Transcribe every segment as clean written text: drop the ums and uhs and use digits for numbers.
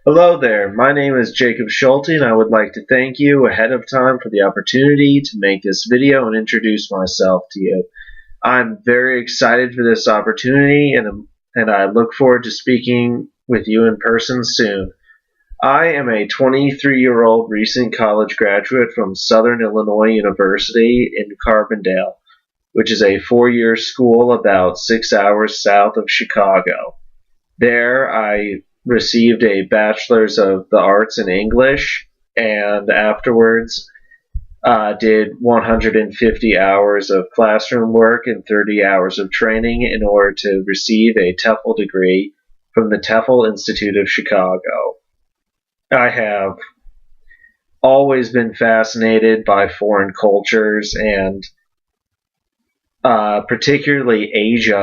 Hello there, my name is Jacob Schulte and I would like to thank you ahead of time for the opportunity to make this video and introduce myself to you. I'm very excited for this opportunity and I look forward to speaking with you in person soon. I am a 23-year-old recent college graduate from Southern Illinois University in Carbondale, which is a 4-year school about 6 hours south of Chicago. There, I received a Bachelor's of the Arts in English, and afterwards did 150 hours of classroom work and 30 hours of training in order to receive a TEFL degree from the TEFL Institute of Chicago. I have always been fascinated by foreign cultures and particularly Asia.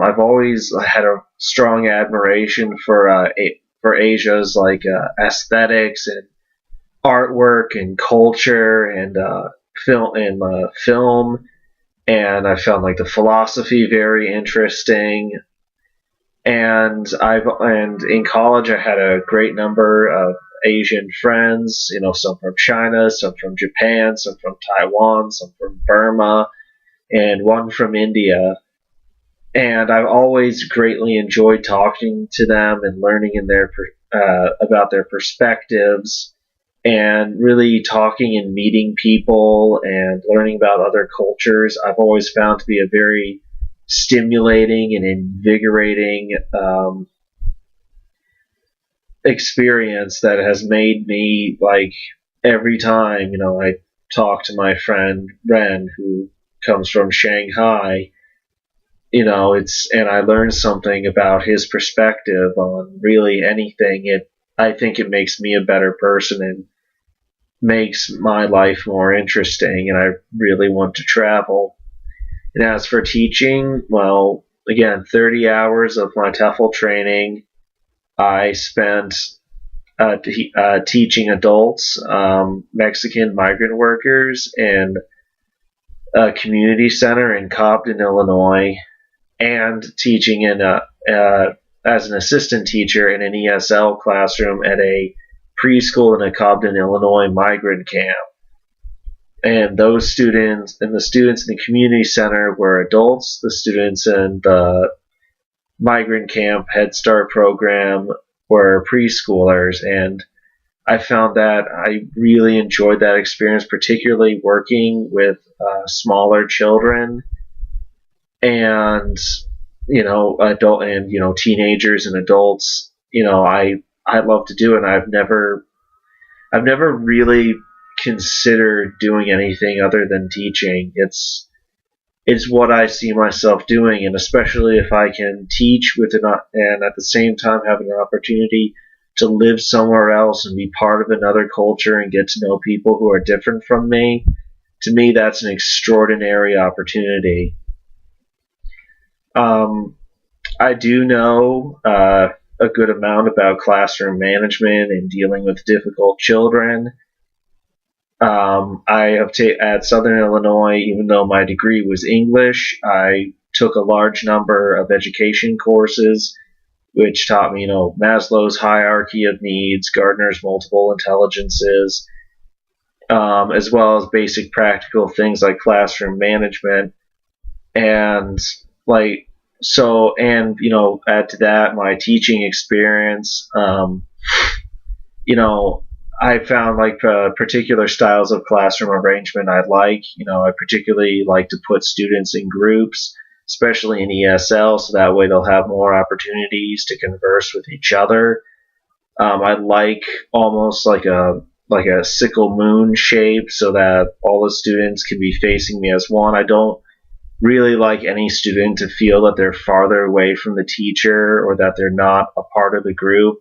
I've always had a strong admiration for Asia's aesthetics and artwork and culture and film, and I found the philosophy very interesting. And in college I had a great number of Asian friends. Some from China, some from Japan, some from Taiwan, some from Burma, and one from India. And I've always greatly enjoyed talking to them and learning about their perspectives, and really talking and meeting people and learning about other cultures. I've always found to be a very stimulating and invigorating experience that has made me, every time I talk to my friend Ren, who comes from Shanghai, and I learned something about his perspective on really anything. I think it makes me a better person and makes my life more interesting, and I really want to travel. And as for teaching, well, again, 30 hours of my TEFL training I spent teaching adults, Mexican migrant workers, in a community center in Cobden, Illinois, and teaching as an assistant teacher in an ESL classroom at a preschool in a Cobden, Illinois migrant camp. And the students in the community center were adults. The students in the migrant camp Head Start program were preschoolers. And I found that I really enjoyed that experience, particularly working with smaller children and teenagers and adults. I love to do it. And I've never really considered doing anything other than teaching. It's what I see myself doing, and especially if I can teach and at the same time having an opportunity to live somewhere else and be part of another culture and get to know people who are different from me. To me, that's an extraordinary opportunity. I do know a good amount about classroom management and dealing with difficult children. At Southern Illinois, even though my degree was English, I took a large number of education courses, which taught me, Maslow's hierarchy of needs, Gardner's multiple intelligences, as well as basic practical things like classroom management. And add to that my teaching experience. I found particular styles of classroom arrangement I like. I particularly like to put students in groups, especially in ESL, so that way they'll have more opportunities to converse with each other. I like almost like a sickle moon shape, so that all the students can be facing me as one. I don't really like any student to feel that they're farther away from the teacher or that they're not a part of the group.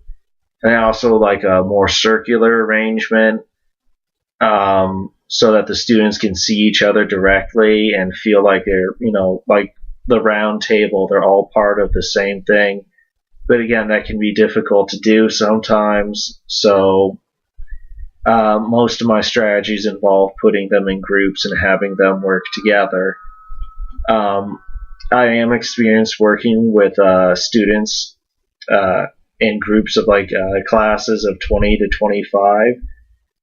And I also like a more circular arrangement, so that the students can see each other directly and feel like they're, like the round table, they're all part of the same thing. But again, that can be difficult to do sometimes. So most of my strategies involve putting them in groups and having them work together. I am experienced working with students in groups of classes of 20 to 25.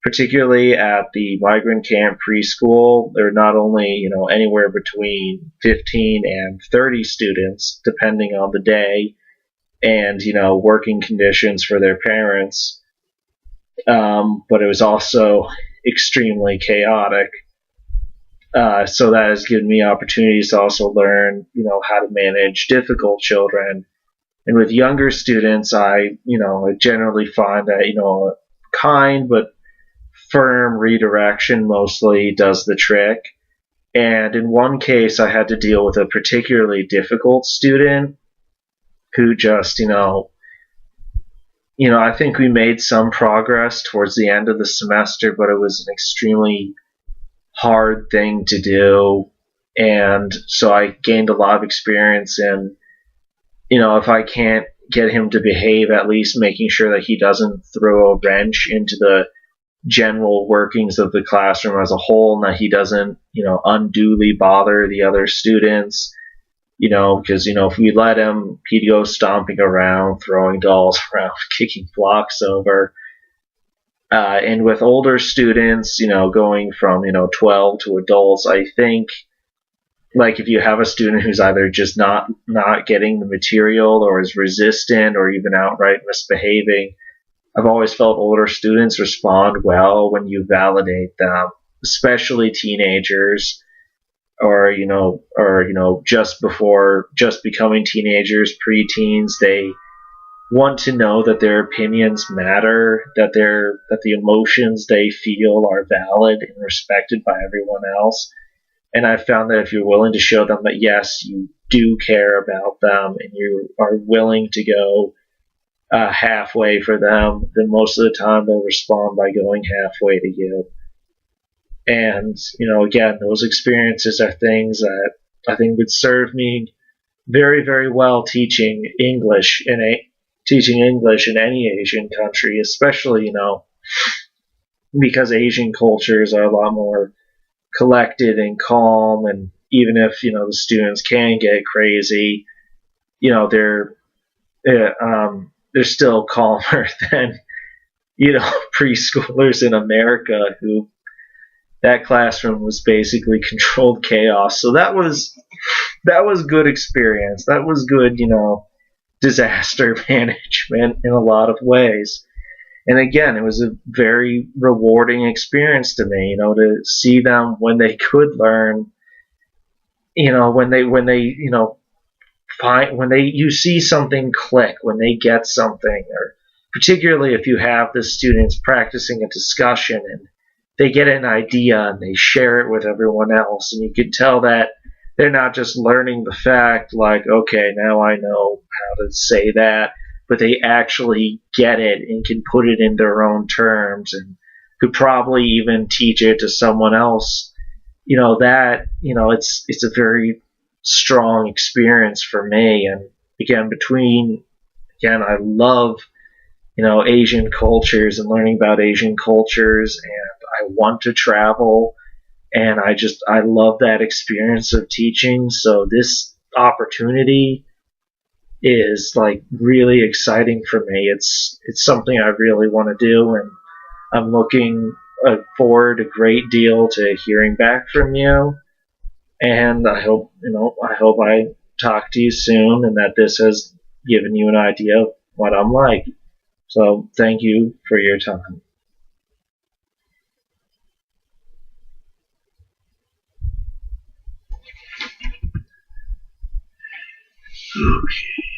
Particularly at the migrant camp preschool, there are not only anywhere between 15 and 30 students, depending on the day and working conditions for their parents. But it was also extremely chaotic. So that has given me opportunities to also learn, how to manage difficult children. And with younger students, I generally find that, kind but firm redirection mostly does the trick. And in one case, I had to deal with a particularly difficult student who just, I think we made some progress towards the end of the semester, but it was an extremely hard thing to do. And so I gained a lot of experience in, if I can't get him to behave, at least making sure that he doesn't throw a wrench into the general workings of the classroom as a whole, and that he doesn't, unduly bother the other students, because, if we let him, he'd go stomping around, throwing dolls around, kicking blocks over. And with older students, going from, 12 to adults, I think, if you have a student who's either just not getting the material or is resistant or even outright misbehaving, I've always felt older students respond well when you validate them, especially teenagers or just becoming teenagers, preteens. They want to know that their opinions matter, that the emotions they feel are valid and respected by everyone else. And I've found that if you're willing to show them that yes, you do care about them and you are willing to go halfway for them, then most of the time they'll respond by going halfway to you. And, again, those experiences are things that I think would serve me very, very well teaching English in any Asian country, especially, because Asian cultures are a lot more collected and calm, and even if, the students can get crazy, they're still calmer than preschoolers in America, who that classroom was basically controlled chaos. So that was good experience. That was good, disaster management in a lot of ways. And again, it was a very rewarding experience to me, to see them when they could learn, when you see something click, when they get something, or particularly if you have the students practicing a discussion and they get an idea and they share it with everyone else, and you can tell that they're not just learning the fact like, okay, now I know how to say that, but they actually get it and can put it in their own terms and could probably even teach it to someone else. It's a very strong experience for me. And again, I love, Asian cultures and learning about Asian cultures, and I want to travel, and I love that experience of teaching. So this opportunity is really exciting for me. It's something I really want to do, and I'm looking forward a great deal to hearing back from you. And I hope I talk to you soon, and that this has given you an idea of what I'm like. So thank you for your time. Okay.